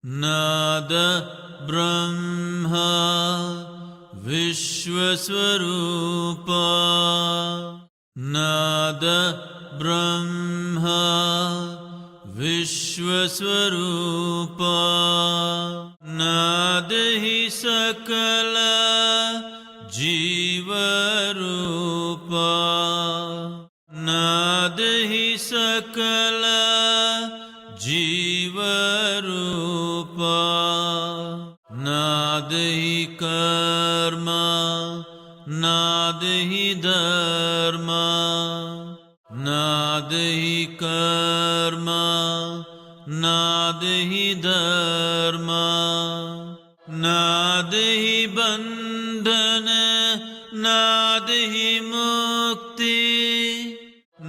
नाद ब्रह्मा विश्वस्वरूपा नाद ब्रह्मा विश्वस्वरूपा नाद हि सकल जीवरूपा नाद हि सकल जीवरूपा नाद हि कर्म नाद हि धर्म नाद हि कर्म नाद हि धर्म नाद हि बंधन नाद हि मुक्ति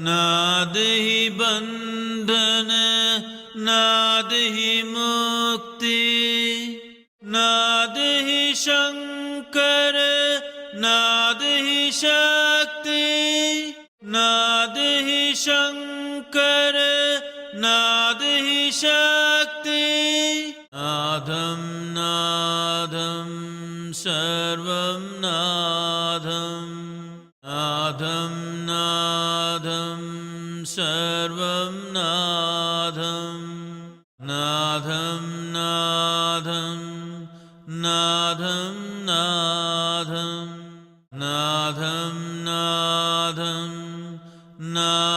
नाद हि बंधन नाद हि मुक्ति नाद हि शंकर नाद हि शक्ति नाद हि शंकर नाद हि शक्ति नादं नादं सर्वं नादं नादं नादं सर्वं नादं नादं नादं नादं नादं नादं नादं नादं